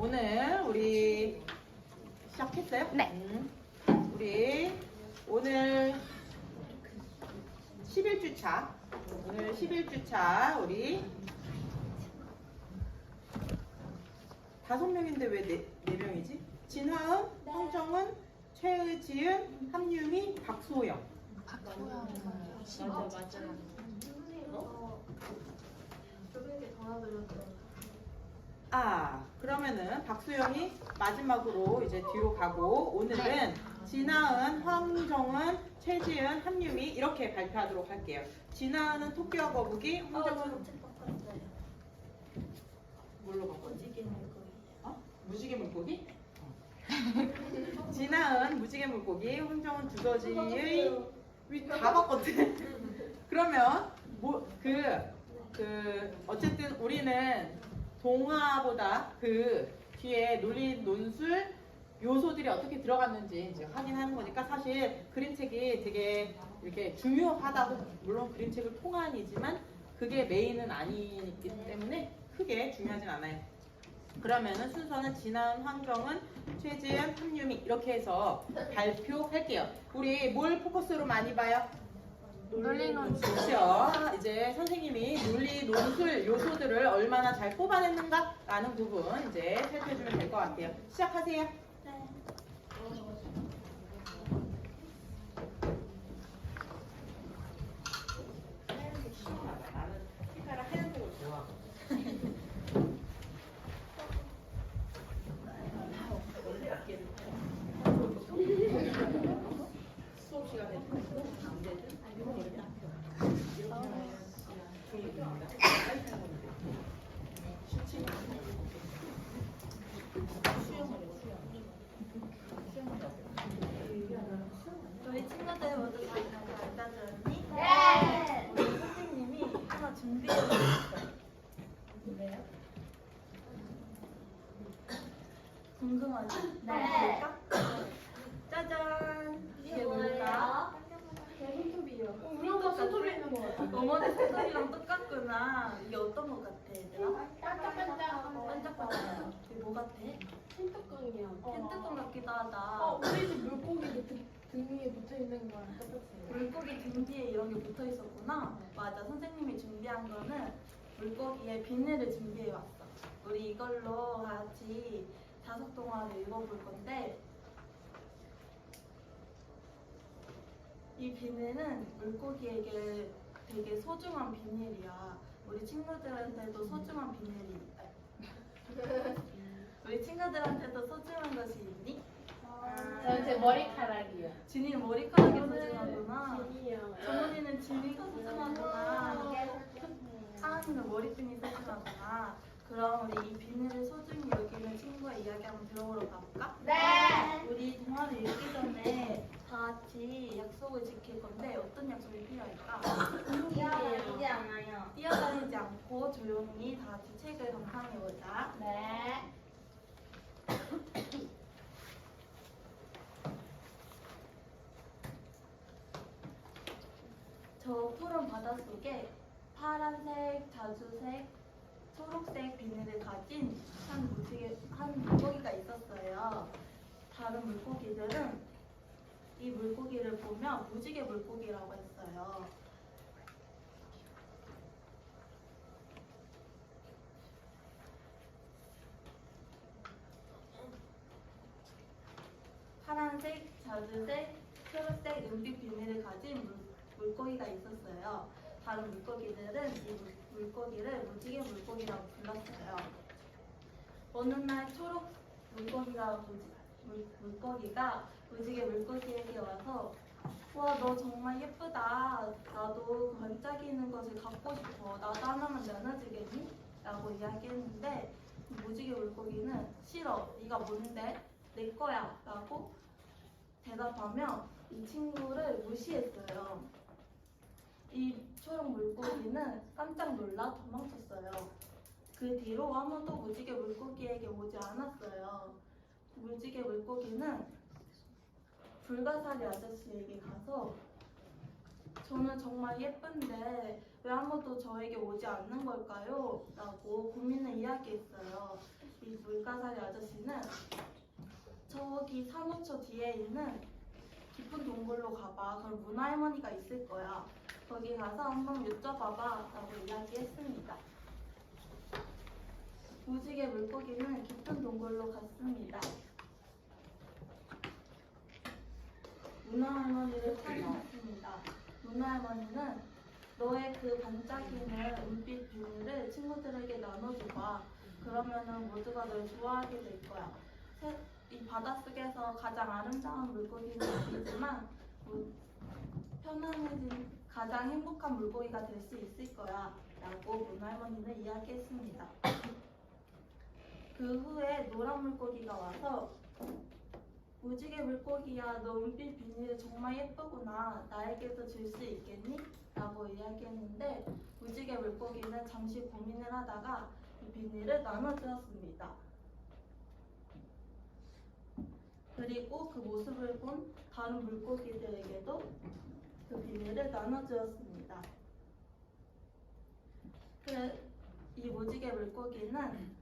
오늘 우리 시작했어요? 네. 우리 오늘 11주차. 오늘 11주차 우리 5명인데 왜 4명이지? 진화은, 황정은, 최지은, 함유미, 박소영. 맞아. 저분께 전화드렸죠. 그러면은 박소영이 마지막으로 이제 뒤로 가고 오늘은 진아은, 황정은, 최지은, 함유미 이렇게 발표하도록 할게요. 진아은은 토끼와 거북이, 황정은 뭘로 바꿔? 무지개 물고기? 진아은 무지개 물고기, 황정은 두더지의 다 바꿨대. 그러면 어쨌든 우리는 동화보다 그 뒤에 논리 논술 요소들이 어떻게 들어갔는지 이제 확인하는 거니까 사실 그림책이 되게 이렇게 중요하다고 물론 그림책을 통한이지만 그게 메인은 아니기 때문에 크게 중요하진 않아요. 그러면은 순서는 진아은, 황정은, 최지은, 함유미 이렇게 해서 발표할게요. 우리 뭘 포커스로 많이 봐요? 논리 논술. 그렇죠. 이제 선생님이 논리 논술 요소들을 얼마나 잘 뽑아냈는가라는 부분 이제 살펴주면 될 것 같아요. 시작하세요. 네. 하얀색 시원하다. 나는 색깔을 하얀색으로 좋아. 수업 시간에 안 되든 저희 친구들 모두 잘 들었니? 네. 우리 선생님이 하나 준비해주셨어요. 뭐예요? 궁금하지? 네. 볼까? 짜잔! 이게 뭘까? 손톱이요. 우리 엄마 손톱이 있는 거 같아. 어머니 손톱이랑 똑같구나. 이게 어떤 거 같아, 얘들아? 반짝반짝. 반짝반짝. 이게 뭐 같아? 흰뚜껑이요. 캔뚜껑 같기도 하다. 우리 집 물고기 등 위에 붙어 있는 거랑 똑같아요. 물고기 등 뒤에 이런 게 붙어 있었구나. 맞아. 선생님이 준비한 거는 물고기의 비늘을 준비해 왔어. 우리 이걸로 같이 자석 동화를 읽어볼 건데 이 비늘은 물고기에게 되게 소중한 비닐이야. 우리 친구들한테도 소중한 비닐이 우리 친구들한테도 소중한 것이 있니? 저는 제 머리카락이요. 진이는 머리카락이 소중하구나. 진이요. 정훈이는 진이가 소중하구나. 하은이는 머리핀이 소중하구나. 그럼 우리 이 비늘을 소중히 여기는 친구의 이야기 한번 들어보러 가볼까? 네. 우리 동화를 읽기 전에 다 같이 약속을 지킬 건데 어떤 약속이 필요할까? 뛰어다니지 않아요. 뛰어다니지 않고 조용히 다 같이 책을 감상해보자. 네. 저 푸른 바닷속에 파란색, 자주색, 초록색 비늘을 가진 한 물고기가 있었어요. 다른 물고기들은 이 물고기를 보면 무지개 물고기라고 했어요. 파란색, 자주색, 초록색, 은빛 비늘을 가진 물고기가 있었어요. 다른 물고기들은 이 물고기를 무지개 물고기라고 불렀어요. 어느 날 초록 물고기가 무지개 물고기에게 와서 와, 너 정말 예쁘다. 나도 그 반짝이는 것을 갖고 싶어. 나도 하나만 나눠주겠니? 라고 이야기했는데 무지개 물고기는 싫어. 네가 뭔데? 내 거야. 라고 대답하며 이 친구를 무시했어요. 이 초록 물고기는 깜짝 놀라 도망쳤어요. 그 뒤로 아무도 무지개 물고기에게 오지 않았어요. 무지개 물고기는 불가사리 아저씨에게 가서 저는 정말 예쁜데 왜 아무도 저에게 오지 않는 걸까요? 라고 고민을 이야기했어요. 이 이 물가사리 아저씨는 저기 산호초 뒤에 있는 깊은 동굴로 가봐. 그럼 문화 할머니가 있을 거야. 거기 가서 한번 여쭤봐봐 라고 이야기했습니다. 무지개 물고기는 깊은 동굴로 갔습니다. 문화 할머니를 찾아왔습니다. 문화 할머니는 너의 그 반짝이는 은빛 비늘을 친구들에게 나눠줘봐. 그러면은 모두가 널 좋아하게 될 거야. 이 바닷속에서 가장 아름다운 물고기는 아니지만 편안해진 가장 행복한 물고기가 될 수 있을 거야 라고 문화 할머니는 이야기했습니다. 그 후에 노란 물고기가 와서 무지개 물고기야, 너 은빛 비닐이 정말 예쁘구나. 나에게도 줄 수 있겠니? 라고 이야기했는데 무지개 물고기는 잠시 고민을 하다가 이 비닐을 나눠주었습니다. 그리고 그 모습을 본 다른 물고기들에게도 그 비닐을 나눠주었습니다. 이 무지개 물고기는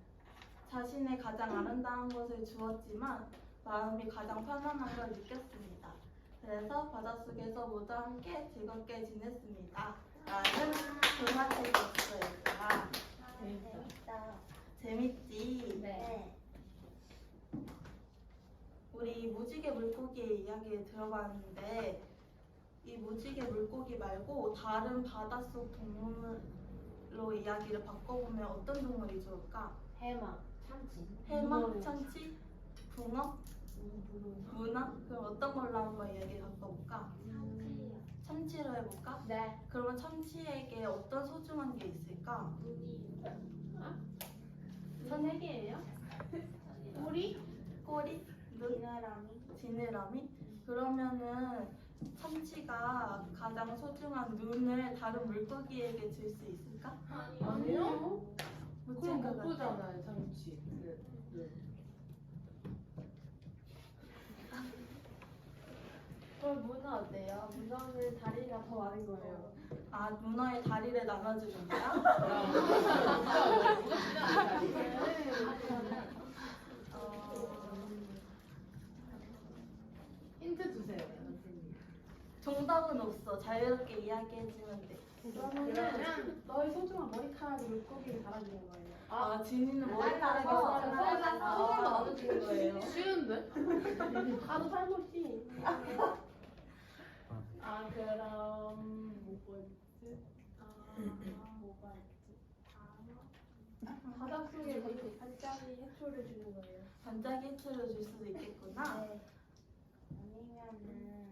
자신의 가장 아름다운 것을 주었지만 마음이 가장 편안한 걸 느꼈습니다. 그래서 바닷속에서 모두 함께 즐겁게 지냈습니다. 라는 동화책이었어요. 재밌지? 네. 우리 무지개 물고기의 이야기를 들어봤는데 이 무지개 물고기 말고 다른 바닷속 동물로 이야기를 바꿔보면 어떤 동물이 좋을까? 해마, 참치. 해마, 참치, 붕어, 문어? 그럼 어떤 걸로 한번 이야기 바꿔볼까? 참치요. 참치로 해볼까? 네. 그러면 참치에게 어떤 소중한 게 있을까? 세 개예요? 꼬리? 꼬리? 눈? 지느러미? 그러면은 참치가 가장 소중한 눈을 다른 물고기에게 줄 수 있을까? 아니요. 못 그럼 못 생각할 때. 보잖아요, 참치. 그럼 문어 어때요? 문어는 다리가 더 많은 거예요. 아, 문어의 다리를 나눠주는 거야? 힌트 주세요. 정답은 없어. 자유롭게 이야기해주면 돼. 그러면은 너의 소중한 머리카락이 물고기를 달아주는 거예요. 아, 지니는 손을 머리카락이 나눠주는 거예요. 쉬운데? 나도 살못이. 아 그럼 뭐가 있지? 뭐가 있지? 바닷속에 이렇게 반짝이 해초를 주는 거예요. 반짝이 해초를 줄 수도 있겠구나. 아니면은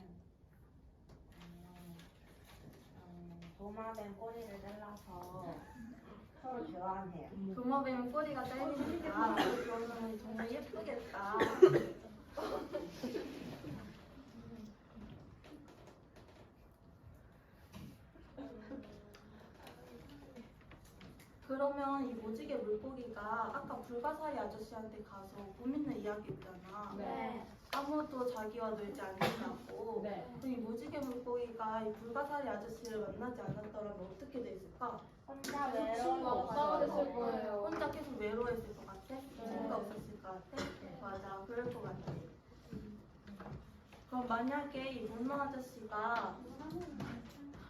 도마뱀 꼬리를 잘라서 서로 교환해요. 도마뱀 꼬리가 짧으니까 그러면 정말 예쁘겠다. 그러면 이 무지개 물고기가 아까 불가사리 아저씨한테 가서 고민을 이야기했잖아. 네. 아무도 자기와 놀지 않는다고. 네. 그럼 이 무지개 물고기가 이 불가사리 아저씨를 만나지 않았더라면 어떻게 됐을까? 혼자 친구가 없었을 거예요. 혼자 계속 외로워했을 것 같아? 친구가 없었을 것 같아? 맞아, 그럴 것 같아. 그럼 만약에 이 문어 아저씨가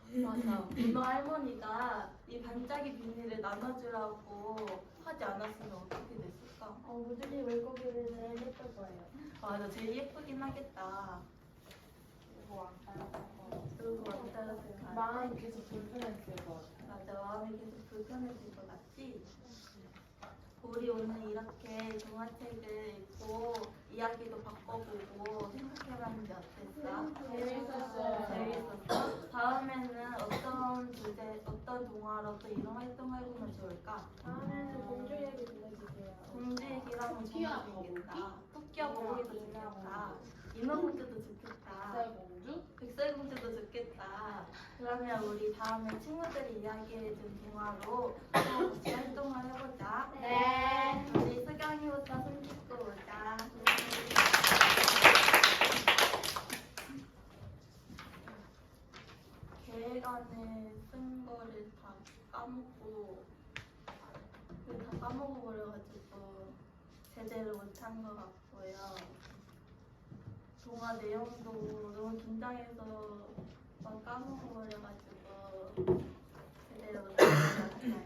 맞아, 문어 할머니가 이 반짝이 비닐을 나눠주라고 하지 않았으면 어떻게 됐을까? 무지개 물고기를 제일 예쁠 거예요. 맞아, 제일 예쁘긴 하겠다. 그리고 완전 마음이 계속 불편했을 것 같아요. 맞아, 마음이 계속 불편해질 것 같지? 우리 오늘 이렇게 동화책을 읽고 이야기도 바꿔보고 생각해봤는데 어땠어? 재밌었어요. 재밌었어? 다음에는 어떤 주제, 어떤 동화로 또 이런 활동을 해보면 좋을까? 다음에는 공주 얘기 들려주세요. 공주 얘기라면 정말 재밌겠다. 토끼와 거북이도 좋겠다. 인어공주도 좋겠다. 백설공주? 백설공주도 좋겠다. 그러면 우리 다음에 친구들이 이야기해준 동화로 또 같이 활동을 해보자. 네. 우리 수경이부터 손 씻고 오자. 계획안에 쓴 거를 다 까먹고 다 까먹어버려가지고 제대로 못한 것 같고요. 동화 내용도 너무 긴장해서 막 까먹어버려가지고 제대로 못한 것 같아요.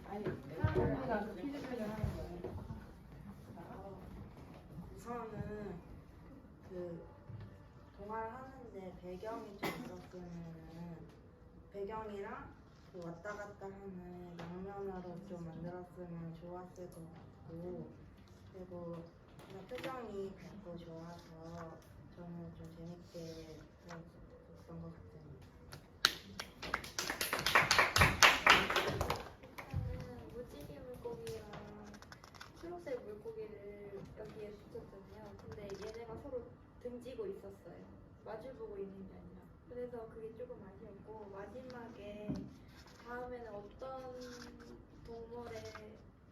아니, 내가 그 피드백을 하는 거야. 우선은 그 동화를 하는데 배경이 좀 있었으면은 배경이랑 그 왔다 갔다 하는 양면으로 좀 만들었으면 좋았을 것 같고, 그리고 그냥 표정이 밝고 좋아서 저는 좀 재밌게 들었던 것 같습니다. 저는 무지개 물고기랑 초록색 물고기를 여기에 붙였거든요. 근데 얘네가 서로 등지고 있었어요. 마주보고 있는 게 아니라. 그래서 그게 조금 아쉬웠고, 마지막에 다음에는 어떤 동물의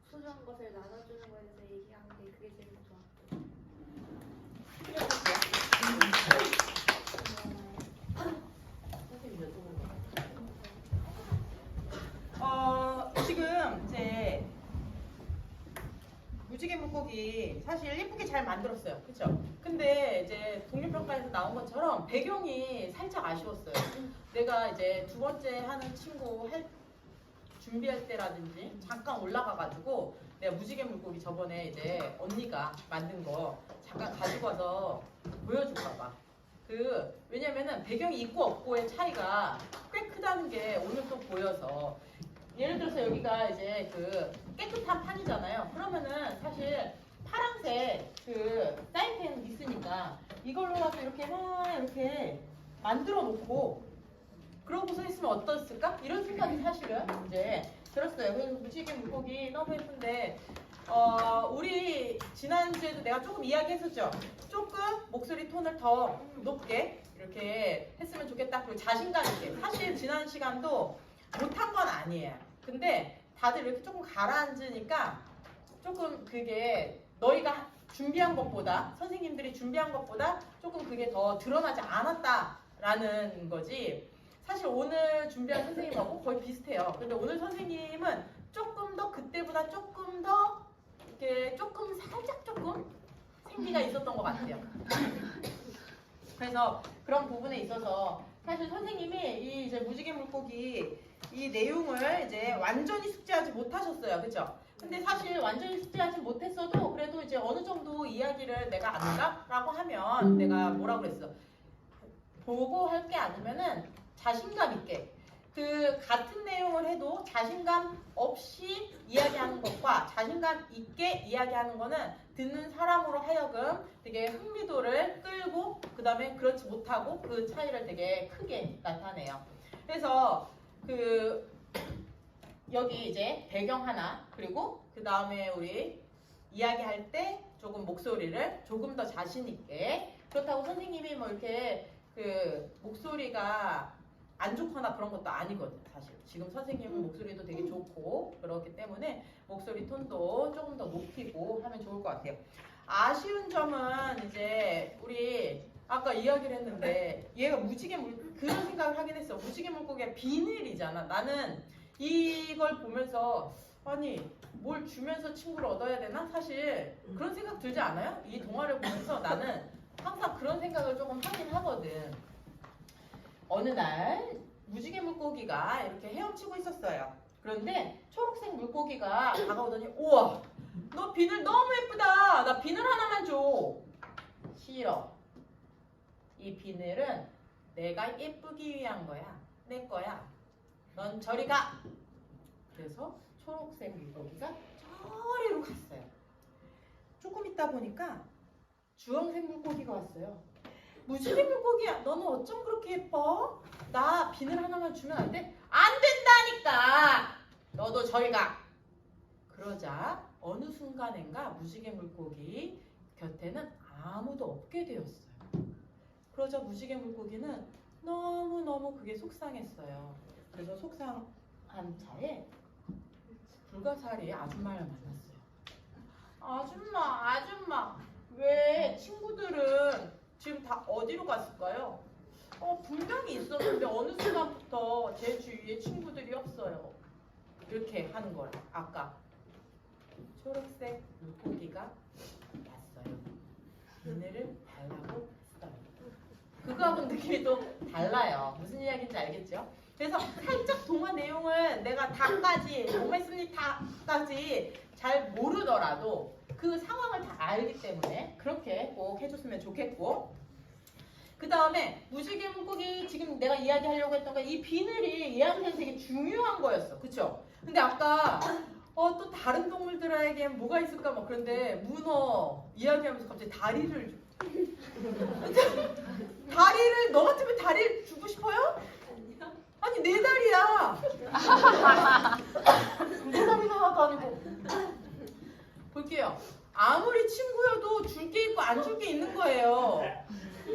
소중한 것을 나눠주는 거에 대해서 얘기한 게 그게 제일 좋았고. 선생님 여쭤보는 지금 이제 무지개 물고기 사실 예쁘게 잘 만들었어요. 그쵸? 근데 이제 독립평가에서 나온 것처럼 배경이 살짝 아쉬웠어요. 내가 이제 두 번째 하는 친구 준비할 때라든지 잠깐 올라가가지고 내가 무지개 물고기 저번에 이제 언니가 만든 거 잠깐 가지고 와서 보여줄까봐. 왜냐면은 배경이 있고 없고의 차이가 꽤 크다는 게 오늘 또 보여서. 예를 들어서 여기가 이제 그 깨끗한 판이잖아요. 그러면은 사실 파란색 그 사인펜 있으니까 이걸로 가서 이렇게 막 이렇게 만들어 놓고 그러고서 했으면 어떻을까? 이런 생각이 사실은 이제 들었어요. 그래서 무지개 물고기 너무 예쁜데 우리 지난주에도 내가 조금 이야기했었죠. 조금 목소리 톤을 더 높게 이렇게 했으면 좋겠다. 그리고 자신감 있게. 사실 지난 시간도 못한 건 아니에요. 근데 다들 이렇게 조금 가라앉으니까 조금 그게 너희가 준비한 것보다 선생님들이 준비한 것보다 조금 그게 더 드러나지 않았다라는 거지. 사실 오늘 준비한 선생님하고 거의 비슷해요. 근데 오늘 선생님은 조금 더 그때보다 조금 더 이렇게 조금 살짝 조금 생기가 있었던 것 같아요. 그래서 그런 부분에 있어서 사실 선생님이 이 이제 무지개 물고기 이 내용을 이제 완전히 숙지하지 못하셨어요. 그죠? 근데 사실 완전히 숙지하지 못했어도 그래도 이제 어느 정도 이야기를 내가 안다라고 하면 내가 뭐라고 그랬어? 보고 할 게 아니면은 자신감 있게 그 같은 내용을 해도 자신감 없이 이야기하는 것과 자신감 있게 이야기하는 거는 듣는 사람으로 하여금 되게 흥미도를 끌고 그 다음에 그렇지 못하고 그 차이를 되게 크게 나타내요. 그래서 여기 이제 배경 하나 그리고 그 다음에 우리 이야기할 때 조금 목소리를 조금 더 자신 있게 그렇다고 선생님이 뭐 이렇게 목소리가 안 좋거나 그런 것도 아니거든. 사실 지금 선생님은 목소리도 되게 좋고 그렇기 때문에 목소리 톤도 조금 더 높이고 하면 좋을 것 같아요. 아쉬운 점은 이제 우리 아까 이야기를 했는데 얘가 그런 생각을 하긴 했어. 무지개 물고기가 비늘이잖아. 나는 이걸 보면서 아니 뭘 주면서 친구를 얻어야 되나? 사실 그런 생각 들지 않아요? 이 동화를 보면서 나는 항상 그런 생각을 조금 하긴 하거든. 어느 날 무지개 물고기가 이렇게 헤엄치고 있었어요. 그런데 초록색 물고기가 다가오더니 우와 너 비늘 너무 예쁘다. 나 비늘 하나만 줘. 싫어. 이 비늘은 내가 예쁘기 위한 거야. 내 거야. 넌 저리 가. 그래서 초록색 물고기가 저리로 갔어요. 조금 있다 보니까 주황색 물고기가 왔어요. 무지개 물고기야, 너는 어쩜 그렇게 예뻐? 나 비늘 하나만 주면 안 돼? 안 된다니까! 너도 저리 가! 그러자 어느 순간인가 무지개 물고기 곁에는 아무도 없게 되었어요. 그러자 무지개 물고기는 너무너무 그게 속상했어요. 그래서 속상한 차에 불가사리의 아줌마를 만났어요. 아줌마, 왜 친구들은 지금 다 어디로 갔을까요? 분명히 있었는데 어느 순간부터 제 주위에 친구들이 없어요. 이렇게 하는 거야. 아까 초록색 물고기가 왔어요. 비늘을 달라고 했어요. 그거하고는 느낌이 또 달라요. 무슨 이야기인지 알겠죠? 그래서 살짝 동화 내용을 내가 다까지 뭐만 있으니 다까지 잘 모르더라도 그 상황을 다 알기 때문에 그렇게 꼭 해줬으면 좋겠고, 그 다음에 무지개 물고기 지금 내가 이야기하려고 했던 거 이 비늘이 얘한테는 되게 중요한 거였어. 그쵸? 근데 아까 또 다른 동물들에겐 뭐가 있을까 막 그런데 문어 이야기하면서 갑자기 다리를 다리를 너 같으면 다리를 주고 싶어요? 아니 내 다리야. 내 다리가 하나도 아니고. 볼게요. 아무리 친구여도 줄 게 있고 안 줄 게 있는 거예요.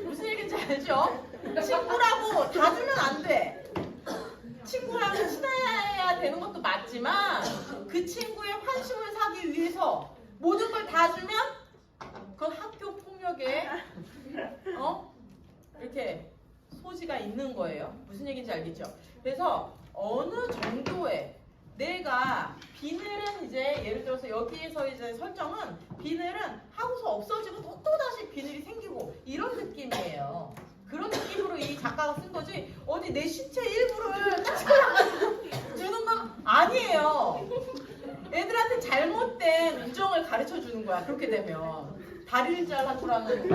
무슨 얘기인지 알죠? 친구라고 다 주면 안 돼. 친구랑 친해야 되는 것도 맞지만 그 친구의 환심을 사기 위해서 모든 걸 다 주면 그건 학교 폭력에 이렇게 소지가 있는 거예요. 무슨 얘기인지 알겠죠? 그래서 어느 정도의 내가 비늘은 이제 예를 들어서 여기에서 이제 설정은 비늘은 하고서 없어지고 또다시 비늘이 생기고 이런 느낌이에요. 그런 느낌으로 이 작가가 쓴 거지 어디 내 신체 일부를 잘라가지고 주는 건 아니에요. 애들한테 잘못된 우정을 가르쳐 주는 거야. 그렇게 되면 다리를 잘라주라는.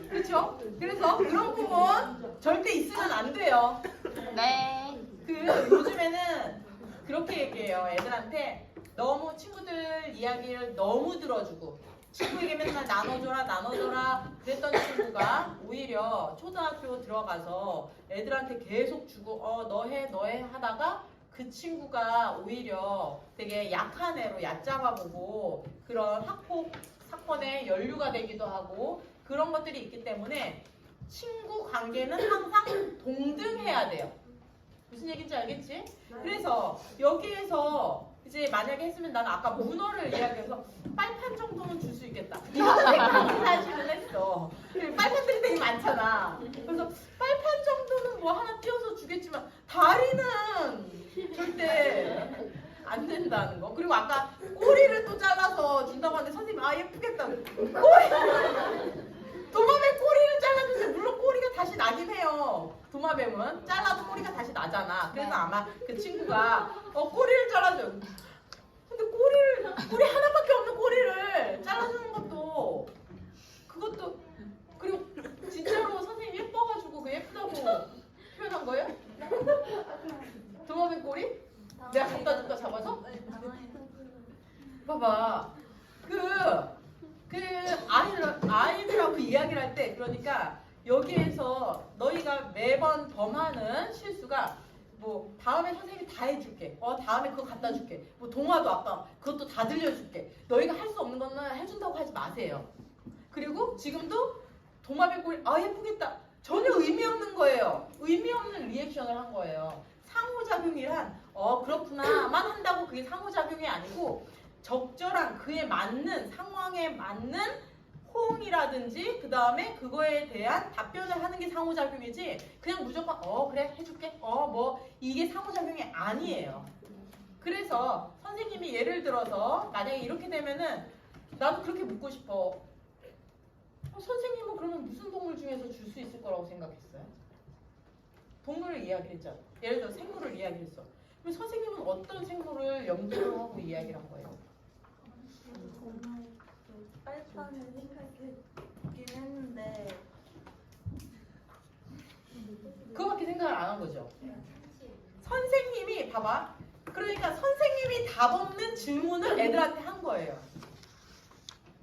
그렇죠? 그래서 그런 부분 절대 있으면 안 돼요. 네. 요즘에는 그렇게 얘기해요. 애들한테 너무 친구들 이야기를 너무 들어주고 친구에게 맨날 나눠줘라 그랬던 친구가 오히려 초등학교 들어가서 애들한테 계속 주고 너 해 하다가 그 친구가 오히려 되게 약한 애로 얕잡아 보고 그런 학폭 사건에 연루가 되기도 하고 그런 것들이 있기 때문에 친구 관계는 항상 동등해야 돼요. 무슨 얘기인지 알겠지? 그래서 여기에서 이제 만약에 했으면 나는 아까 문어를 이야기해서 빨판 정도는 줄 수 있겠다. 이런 생각을 사실은 했어. 빨판들이 되게 많잖아. 그래서 빨판 정도는 뭐 하나 띄워서 주겠지만 다리는 절대 안 된다는 거. 그리고 아까 꼬리를 또 잘라서 준다고 하는데 선생님이 예쁘겠다. 꼬리! 도마뱀 꼬리를 잘라주세요. 물론 꼬리가 다시 나긴 해요. 도마뱀은 잘라도 꼬리가 다시 나잖아. 그래서 아마 그 친구가 꼬리를 잘라줘요. 근데 꼬리 하나밖에 없는 꼬리를 잘라주는 것도 그것도 그리고 진짜로 선생님 예뻐가지고 그 예쁘다고 표현한 거예요? 도마뱀 꼬리? 내가 갖다 줄까 잡아서? 봐봐. 아이들하고 이야기를 할 때 그러니까 여기에서 너희가 매번 범하는 실수가 뭐 다음에 선생님이 다 해줄게. 다음에 그거 갖다 줄게. 뭐 동화도 아까 그것도 다 들려줄게. 너희가 할 수 없는 거는 해준다고 하지 마세요. 그리고 지금도 도마뱀 꼬리 예쁘겠다. 전혀 의미 없는 거예요. 의미 없는 리액션을 한 거예요. 상호작용이란 그렇구나만 한다고 그게 상호작용이 아니고 적절한 그에 맞는 상황에 맞는 호응이라든지 그 다음에 그거에 대한 답변을 하는 게 상호작용이지 그냥 무조건 그래 해줄게 뭐 이게 상호작용이 아니에요. 그래서 선생님이 예를 들어서 만약에 이렇게 되면은 나도 그렇게 묻고 싶어. 선생님은 그러면 무슨 동물 중에서 줄 수 있을 거라고 생각했어요? 동물을 이야기를 했잖아. 예를 들어 생물을 이야기를 했어. 그럼 선생님은 어떤 생물을 염두로 하고 이야기를 한 거예요? 빨판을 생각했긴 했는데 그거밖에 생각을 안 한 거죠. 선생님이 봐봐. 그러니까 선생님이 답 없는 질문을 애들한테 한 거예요.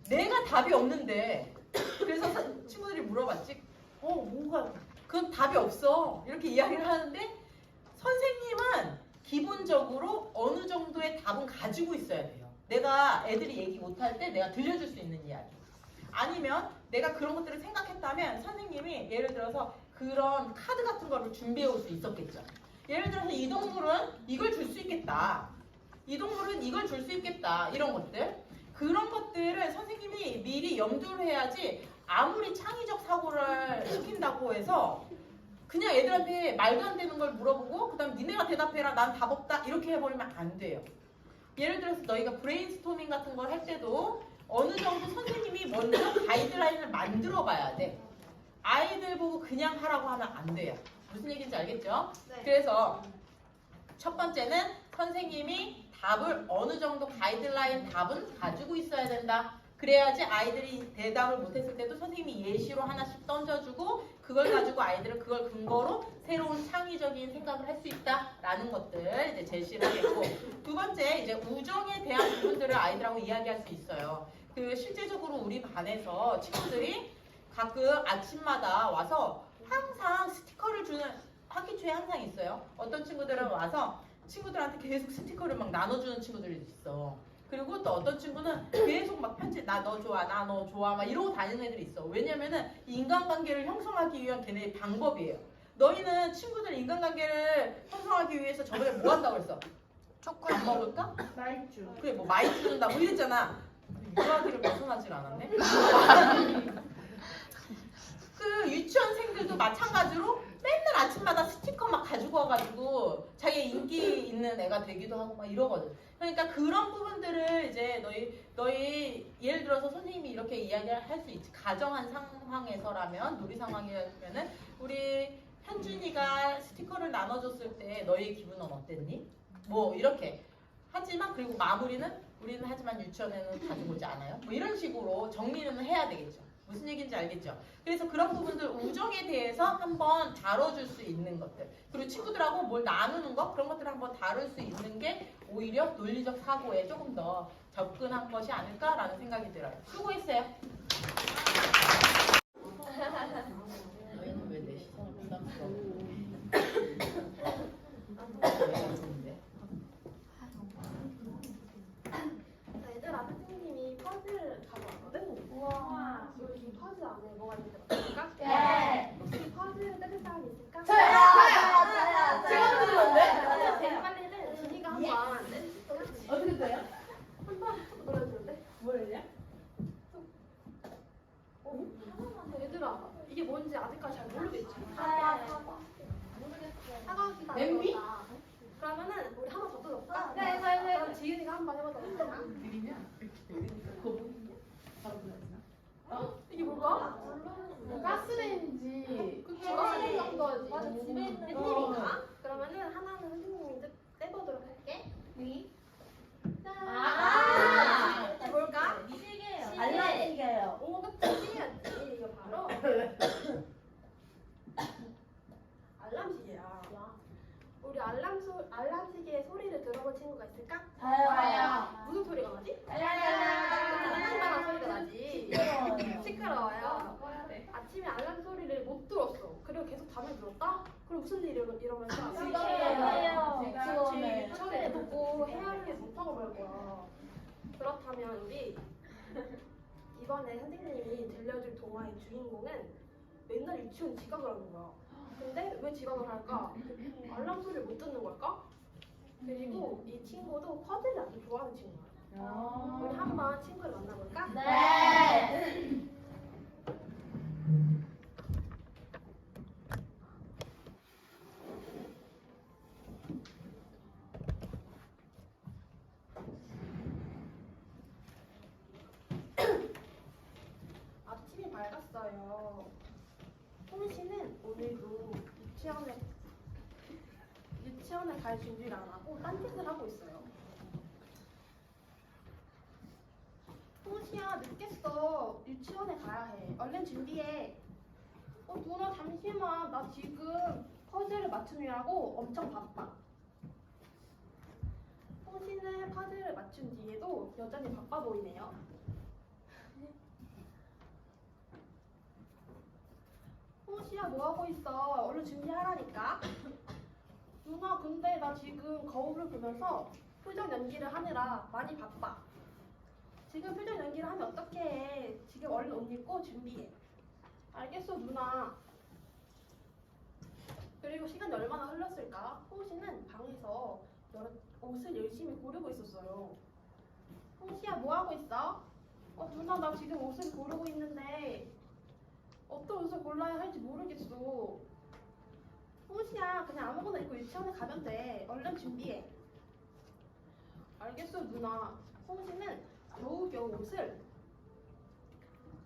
내가 답이 없는데 그래서 친구들이 물어봤지. 뭐가 그건 답이 없어. 이렇게 이야기를 하는데 선생님은 기본적으로 어느 정도의 답은 가지고 있어야 돼요. 내가 애들이 얘기 못할 때 내가 들려줄 수 있는 이야기. 아니면 내가 그런 것들을 생각했다면 선생님이 예를 들어서 그런 카드 같은 거를 준비해 올 수 있었겠죠. 예를 들어서 이 동물은 이걸 줄 수 있겠다. 이 동물은 이걸 줄 수 있겠다. 이런 것들. 그런 것들을 선생님이 미리 염두를 해야지 아무리 창의적 사고를 시킨다고 해서 그냥 애들한테 말도 안 되는 걸 물어보고 그다음 니네가 대답해라 난 답 없다 이렇게 해버리면 안 돼요. 예를 들어서 너희가 브레인스토밍 같은 걸 할 때도 어느 정도 선생님이 먼저 가이드라인을 만들어 봐야 돼. 아이들 보고 그냥 하라고 하면 안 돼요. 무슨 얘기인지 알겠죠? 네. 그래서 첫 번째는 선생님이 답을 어느 정도 가이드라인 답은 가지고 있어야 된다. 그래야지 아이들이 대답을 못했을 때도 선생님이 예시로 하나씩 던져주고 그걸 가지고 아이들은 그걸 근거로 새로운 창의적인 생각을 할 수 있다라는 것들 이제 제시를 하겠고, 두 번째 이제 우정에 대한 부분들을 아이들하고 이야기할 수 있어요. 그 실제적으로 우리 반에서 친구들이 가끔 아침마다 와서 항상 스티커를 주는 학기 초에 항상 있어요. 어떤 친구들은 와서 친구들한테 계속 스티커를 막 나눠주는 친구들이 있어. 그리고 또 어떤 친구는 계속 막 편지 나 너 좋아 나 너 좋아 막 이러고 다니는 애들이 있어. 왜냐면은 인간관계를 형성하기 위한 걔네의 방법이에요. 너희는 친구들 인간관계를 형성하기 위해서 저번에 뭐 한다고 했어? 밥 먹을까? 말주. 그래 뭐 마이쮸 준다 뭐 이랬잖아. 유아기를 벗어나질 않았네. 그 유치원생들도 마찬가지로 맨날 아침마다 스티커 막 가지고 와가지고 자기 인기 있는 애가 되기도 하고 막 이러거든. 그러니까 그런 부분들을 이제 너희 예를 들어서 선생님이 이렇게 이야기를 할 수 있지. 가정한 상황에서라면 놀이 상황이라면은 우리 현준이가 스티커를 나눠줬을 때 너희 기분은 어땠니? 뭐 이렇게 하지만 그리고 마무리는 우리는 하지만 유치원에는 가지고 오지 않아요. 뭐 이런 식으로 정리는 해야 되겠죠. 무슨 얘기인지 알겠죠? 그래서 그런 부분들 우정에 대해서 한번 다뤄줄 수 있는 것들 그리고 친구들하고 뭘 나누는 것 그런 것들을 한번 다룰 수 있는 게 오히려 논리적 사고에 조금 더 접근한 것이 아닐까라는 생각이 들어요. 수고했어요. 너희는 왜 내 시선을 부담스러워? 얘들아, 선생님이 퍼즐을 가져왔거든? 우와. 여기 퍼즐 안에 뭐가 있는지 맞출까? 네. 혹시 퍼즐을 뜯을 사람 있을까? 저요. 제가 뜯었는데? 제일 빨리는 준이가 한번 어떻게 돼요? 한번 툭 눌러주는데? 뭐예요? 얘들아, 이게 뭔지 아직까지 잘 모르겠지? 사과기가 냄비? 그러면은 우리 하나 더 뜯어볼까? 네. 그럼 지윤이가 한번 해보자. 그림이야? 그거 바로 그려지나? 이게 뭘까? 가스레인지. 그치, 가스레인지 정도지. 맞아, 집에 있는 웬일인가? 그러면은 하나는 선생님이 떼보도록 할게. 아. 이게 뭘까? 알람 시계요. 오, 그치, 시계였지. 이거 바로 알람 시계야. 우리 알람 시계의 소리를 들어본 친구가 있을까? 저요. 무슨 소리가 나지? 알람. 딴딴한 소리가 나지. 시끄러워요. 시끄러워요. 아침에 알람 소리를 못 들었어. 그리고 계속 잠을 들었다? 그럼 무슨 일이 이러면서 지금이에요. 처음에 듣고 헤아리지 못하고 말 거야. 그렇다면 우리 이번에 선생님이 들려줄 동화의 주인공은 맨날 유치원 지각을 하는 거야. 근데 왜 지각을 할까? 알람 소리를 못 듣는 걸까? 그리고 이 친구도 퍼즐을 아주 좋아하는 친구야. 우리 한번 친구를 만나볼까? 네. 아침이 밝았어요. 송 씨는 오늘도 유치원에 갈 준비를 안 하고 딴짓을 하고 있어요. 송 씨야, 늦겠어. 유치원에 가야 해. 얼른 준비해. 누나 잠시만. 나 지금 퍼즐을 맞추느라고 엄청 바빠. 송 씨는 퍼즐을 맞춘 뒤에도 여전히 바빠 보이네요. 홍시야, 뭐 하고 있어? 얼른 준비하라니까. 누나, 근데 나 지금 거울을 보면서 표정 연기를 하느라 많이 바빠. 지금 표정 연기를 하면 어떻게 해? 지금 얼른 옷 입고 준비해. 알겠어, 누나. 그리고 시간이 얼마나 흘렀을까? 홍시는 방에서 옷을 열심히 고르고 있었어요. 홍시야, 뭐 하고 있어? 누나, 나 지금 옷을 고르고 있는데 어떤 옷을 골라야 할지 모르겠어. 홍시야 그냥 아무거나 입고 유치원에 가면 돼. 얼른 준비해. 알겠어 누나. 홍시는 겨우겨우 옷을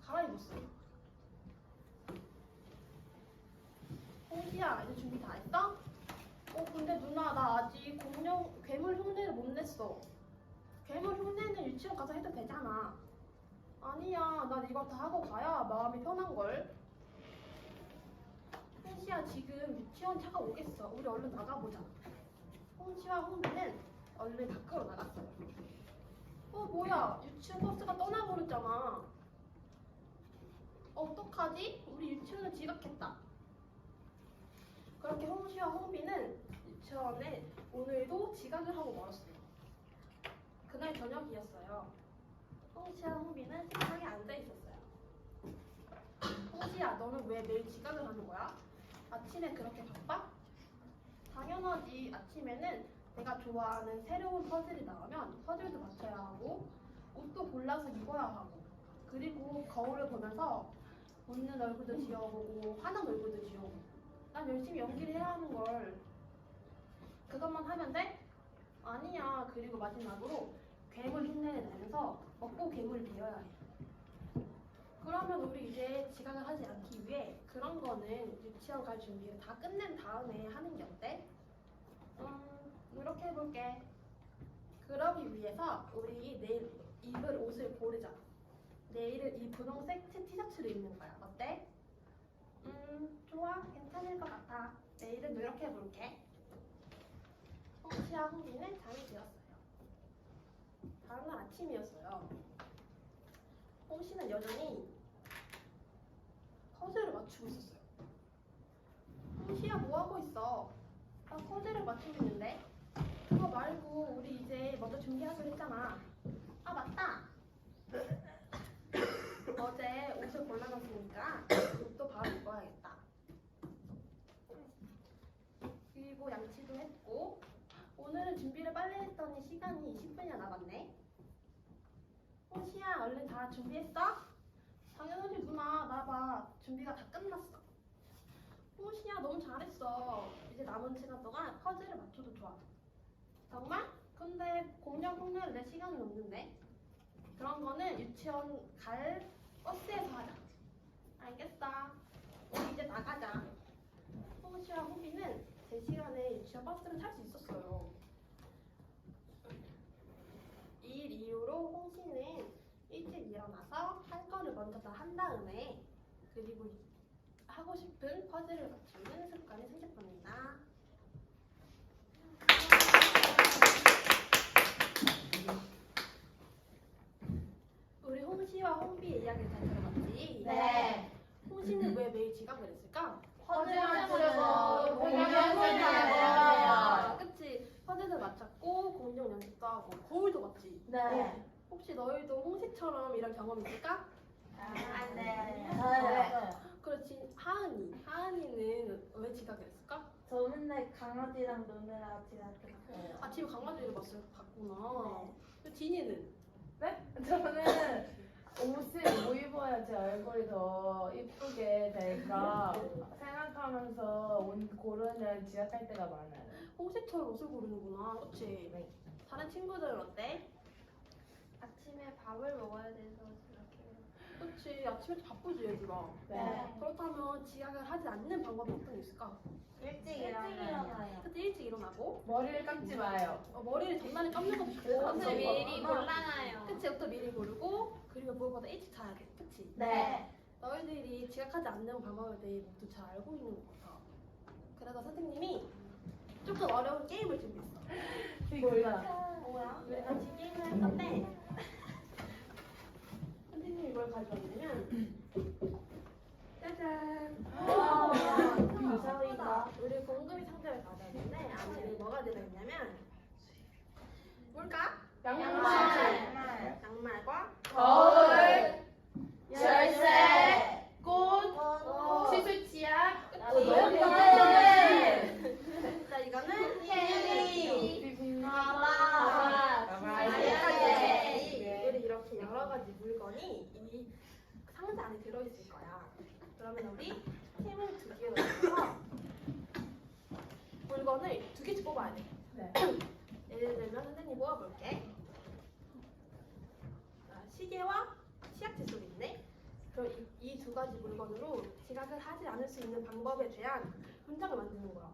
갈아입었어요. 홍시야 이제 준비 다 했어? 근데 누나 나 아직 괴물 흉내를 못 냈어. 괴물 흉내는 유치원 가서 해도 되잖아. 아니야 난 이거 다 하고 가야 마음이 편한걸. 홍시야 지금 유치원 차가 오겠어. 우리 얼른 나가보자. 홍시와 홍비는 얼른 밖으로 나갔어요. 뭐야 유치원 버스가 떠나버렸잖아. 어떡하지? 우리 유치원을 지각했다. 그렇게 홍시와 홍비는 유치원에 오늘도 지각을 하고 말았어요. 그날 저녁이었어요. 홍시와 홍비는 식탁에 앉아 있었어요. 홍시야 너는 왜 매일 지각을 하는 거야? 아침에 그렇게 바빠? 당연하지. 아침에는 내가 좋아하는 새로운 퍼즐이 나오면 퍼즐도 맞춰야 하고 옷도 골라서 입어야 하고 그리고 거울을 보면서 웃는 얼굴도 지어보고 화난 얼굴도 지어보고 난 열심히 연기를 해야 하는 걸. 그것만 하면 돼? 아니야. 그리고 마지막으로 괴물 흉내를 내면서 먹고 괴물이 되어야 해. 그러면 우리 이제 지각을 하지 않기 위해 그런 거는 유치원 갈 준비를 다 끝낸 다음에 하는 게 어때? 이렇게 해볼게. 그러기 위해서 우리 내일 입을 옷을 고르자. 내일은 이 분홍색 티셔츠를 입는 거야. 어때? 좋아. 괜찮을 것 같아. 내일은 이렇게 해볼게. 홍시와 홍비는 잠이 들었어요. 다음날 아침이었어요. 홍시는 여전히 퍼즐을 맞추고 있었어요. 홍시야 뭐하고 있어? 나 퍼즐을 맞추고 있는데. 그거 말고 우리 이제 먼저 준비하기로 했잖아. 아 맞다. 어제 옷을 골라놨으니까 옷도 바로 입어야겠다. 그리고 양치도 했고 오늘은 준비를 빨리 했더니 시간이 20분이나 남았네. 홍시야 얼른 다 준비했어? 당연하지 누나. 나 봐. 준비가 다 끝났어. 홍시야 너무 잘했어. 이제 남은 시간 동안 퍼즐을 맞춰도 좋아. 정말? 근데 공룡 흉내를 낼 시간은 없는데. 그런 거는 유치원 갈 버스에서 하자. 알겠어. 우리 이제 나가자. 홍시와 홍비는 제 시간에 유치원 버스를 탈 수 있었어요. 이 일 이후로 홍시는 일찍 일어나서 할 거를 먼저 다 한 다음에 그리고 하고 싶은 퍼즐을 맞추는 습관이 생겼답니다. 우리 홍시와 홍비의 이야기를 잘 들어봤지? 네. 홍시는 왜 매일 지각을 했을까? 퍼즐 맞추려고 공룡 연습해요. 그치? 퍼즐도 맞췄고 공룡 연습도 하고 거울도 봤지? 네. 혹시 너희도 홍시처럼 이런 경험 있을까? 네. 그렇지. 하은이는 왜 지각을 했을까? 저 맨날 강아지랑 노느라 지각했어요. 아침에 강아지를 봤구나. 진이는? 네? 저는 옷을 뭐 입어야지 얼굴이 더 이쁘게 될까 생각하면서 옷 고르는 지각할 때가 많아요. 홍시처럼 옷을 고르는구나. 그치? 다른 친구들은 어때? 아침에 밥을 먹어야 돼서 이렇게. 그치. 아침에 바쁘지 얘들아. 네. 그렇다면 지각을 하지 않는 방법이 어떤 게 있을까? 일찍 일어나요. 그때 일찍 일어나고 머리를 감지 마요. 머리를 전날에 감는 것도 좋고 옷을 미리 골라놔요. 그치. 옷도 미리 고르고 그리고 무엇보다 일찍 자야 돼. 그치? 네. 너희들이 지각하지 않는 방법에 대해 모두 잘 알고 있는 것 같아. 그래서 선생님이 조금 어려운 게임을 준비했어. 뭐야? 뭐야? 우리 같이 게임을 할 건데 선생님이 뭘 가져왔냐면 짜잔! 저희가 우리 공금이 상자를 가져왔는데 안에 뭐가 들어있냐면 뭘까? 양말. 양말과 거울, 열쇠. 꽃, 시술 치약, 자 이거는 캔디 가방. 우리 이렇게 여러 가지 물건이 이 상자 안에 들어있을 거야. 그러면 우리 힘을 두 개로 넣어서 가지 물건으로 지각을 하지 않을 수 있는 방법에 대한 문장을 만드는 거야.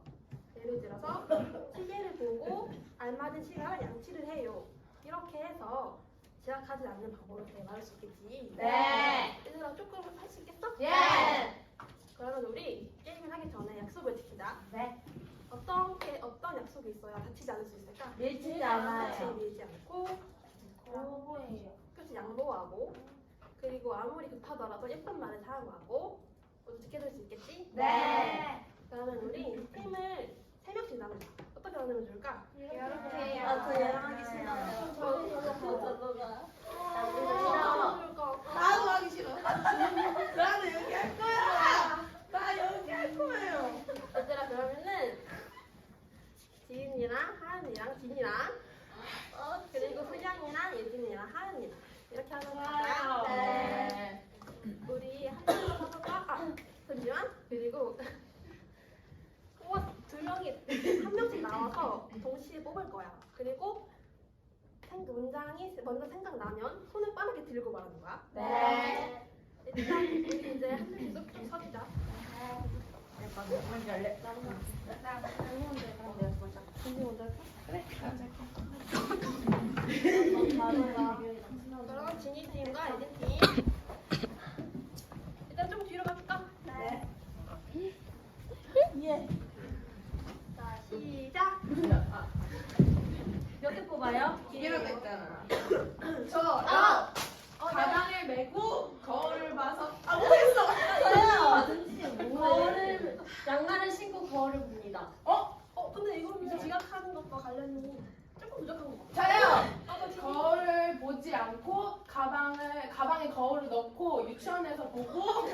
예를 들어서 시계를 보고 알맞은 시간을 양치를 해요. 이렇게 해서 지각하지 않는 방법에 대해 말할 수 있겠지. 네. 얘들아 조금 할 수 있겠어? 예. 그러면 우리 게임을 하기 전에 약속을 지키자. 네. 어떤 약속이 있어야 다치지 않을 수 있을까? 밀치지 않아요. 같이 밀지 않고 오버예요. 끝이 양보하고 그리고 아무리 급하더라도 예쁜 말을 사용하고 모두 지켜줄 수 있겠지? 네. 그러면 우리 팀을 3명씩 나누자. 어떻게 나누면 좋을까? 이렇게. 저 얘랑 하기 싫어요. 저도가. 나도 하기 싫어. 나는 여기 할 거야. 나 여기 할 거예요. 얘들아 그러면은 지은이랑 하은이랑 진이랑 그리고 수정이랑 예진이랑 하은이랑 이렇게 하는 거야. 네. 우리 한 명만 해볼까? 잠시만. 그리고 두 명이 한 명씩 나와서 동시에 뽑을 거야. 그리고 문장이 먼저 생각나면 손을 빠르게 들고 말하는 거야. 네. 일단 우리 이제 한 명씩 쏙쏙 서주자. 그럼 진이 팀과 예진 팀. 일단 좀 뒤로 가볼까? 네. 예. 자 시작. 몇 개 뽑아요? 기계로 됐잖아. 저. 가방을 메고 거울을 봐서 못했어. 거울을 양말을 신고 거울을 봅니다. 근데 이거는 지각하는 것과 관련이 조금 부족한 것 같아. 저요. 거울을 보지 않고 가방에 거울을 넣고 유치원에서 보고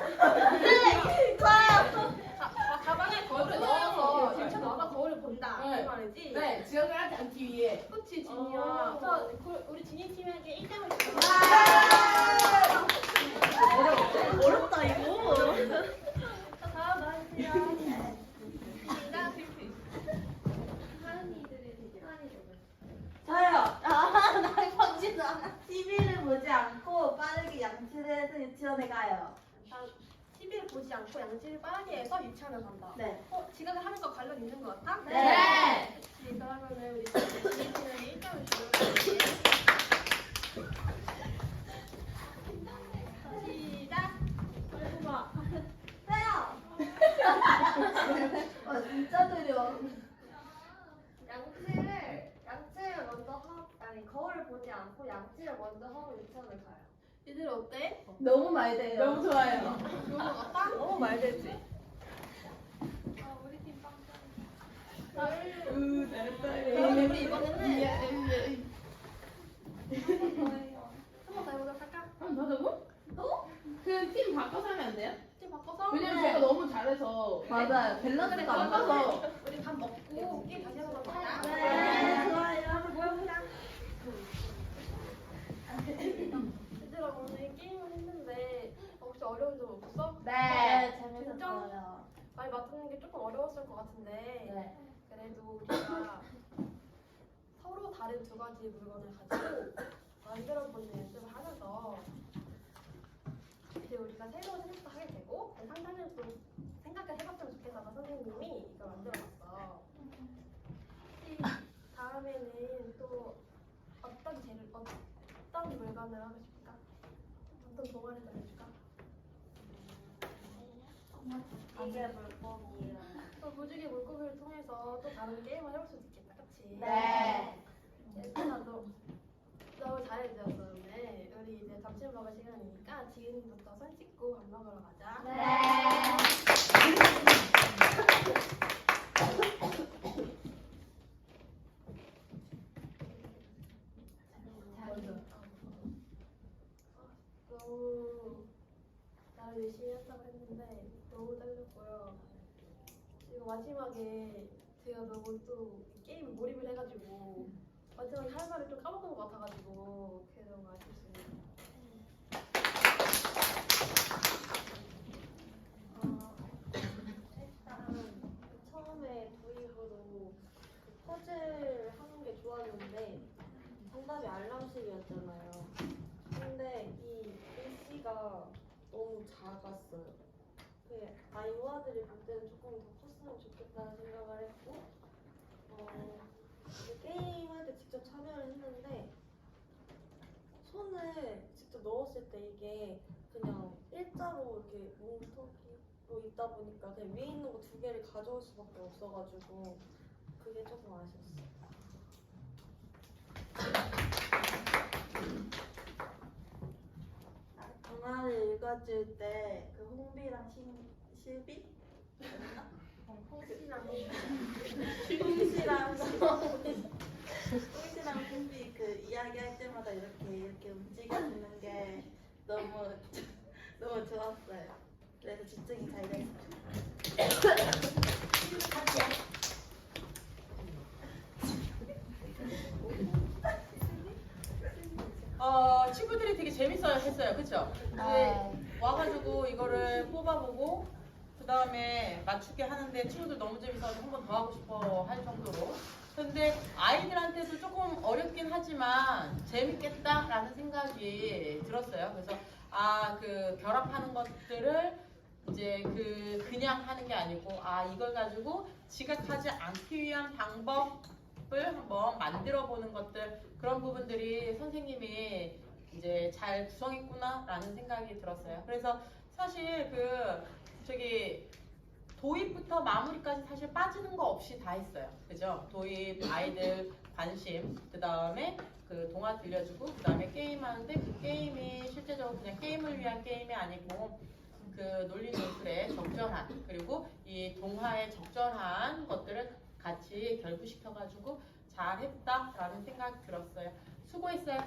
가방에 거울을 넣어서 유치원 와서 거울을 본다. 네. 이 말이지? 네 지각을 하지 않기 위해. 그치 진이야. 그래서 우리 진이 팀에게 1등을 주고. 어렵다 이거. 자 다음 나은이야. 시작. 저요. 나 번지도 않아. TV를 보지 않고 빠르게 양치를 해서 유치원에 가요. TV를 보지 않고 양치를 빠르게 해서 유치원을 간다. 네. 지각을 하는 거 관련 있는 것 같아? 네. 그치, 그러면은 우리 진이 팀에게 1등을 주고. 시작. 진짜 느려. 양치를 먼저 거울을 보지 않고 양치를 먼저 하고 유치원을 가요. 얘들 어때? 너무 말 돼요. 너무 좋아요. 좋은 것 같다? 너무 말 되지. 우리 팀 빵. 잘했다. 그러면 우리 이번에는 한 번 더 해보도록 할까? 한번 더 하자고? 또? 그 팀 바꿔서 하면 안 돼요? 팀 바꿔서? 왜냐면 제가 너무 잘해서. 맞아요. 그래 밸런스가 안 맞아서. 그러면 우리 밥 먹고 게임 다시 해보도록 할까? 네, 좋아요. 한번 모여보자. 얘들아 오늘 게임을 했는데 혹시 어려운 점 없어? 네. 재밌었어요. 많이 맞추는 게 조금 어려웠을 것 같은데 네. 그래도 우리가 서로 다른 두 가지 물건을 가지고 만들어보는 연습을 하면서 이제 우리가 새로운 생각도 하게 되고 상상을 좀 생각을 해봤으면 좋겠다고 선생님이 이걸 만들어봤어. 혹시 다음에는 또 어떤 물건을 하고 싶을까? 어떤 동화를 해줄까? 이게 물고기예요. 또 무지개 물고기를 통해서 또 다른 게임을 해볼 수도 있겠다, 그치? 네. 예진아도 너무 잘해주셨어 오늘. 우리 이제 점심 먹을 시간이니까 지은이부터 손 씻고 밥 먹으러 가자. 너무 나를 열심히 한다고 했는데 너무 떨렸고요. 그리고 마지막에 제가 너무 또 게임에 몰입을 해가지고 마지막에 할 말을 좀 까먹은 것 같아가지고 그게 너무 아쉽습니다. 일단 처음에 도입으로 퍼즐 하는 게 좋았는데 정답이 알람식이었잖아요. 근데 이 글씨가 너무 작았어요. 아이와들이 볼 때는 조금 더 컸으면 좋겠다는 생각을 했고 게임할 때 직접 참여를 했는데 손을 직접 넣었을 때 이게 그냥 일자로 이렇게 뭉텅이로 있다 보니까 그냥 위에 있는 거 2개를 가져올 수밖에 없어가지고 그게 조금 아쉬웠어요. 동화를 읽어줄 때 그 홍비랑 실비? 홍시랑 홍비 그 이야기할 때마다 이렇게 움직여주는 게 너무 좋았어요. 그래서 집중이 잘 됐어요. 친구들이 되게 재밌어요 했어요. 그쵸? 와가지고 이거를 뽑아보고 그 다음에 맞추게 하는데 친구들 너무 재밌어서 한 번 더 하고 싶어 할 정도로. 근데 아이들한테도 조금 어렵긴 하지만 재밌겠다라는 생각이 들었어요. 그래서 그 결합하는 것들을 이제 그냥 하는 게 아니고 이걸 가지고 지각하지 않기 위한 방법을 한번 만들어 보는 것들, 그런 부분들이 선생님이 이제 잘 구성했구나라는 생각이 들었어요. 그래서 사실 도입부터 마무리까지 사실 빠지는 거 없이 다 했어요. 그죠? 도입, 아이들 관심, 그 다음에 그 동화 들려주고, 그 다음에 게임하는데 그 게임이 실제적으로 그냥 게임을 위한 게임이 아니고 그 논리 논술에 적절한, 그리고 이 동화에 적절한 것들을 같이 결부시켜가지고 잘 했다라는 생각이 들었어요. 수고했어요.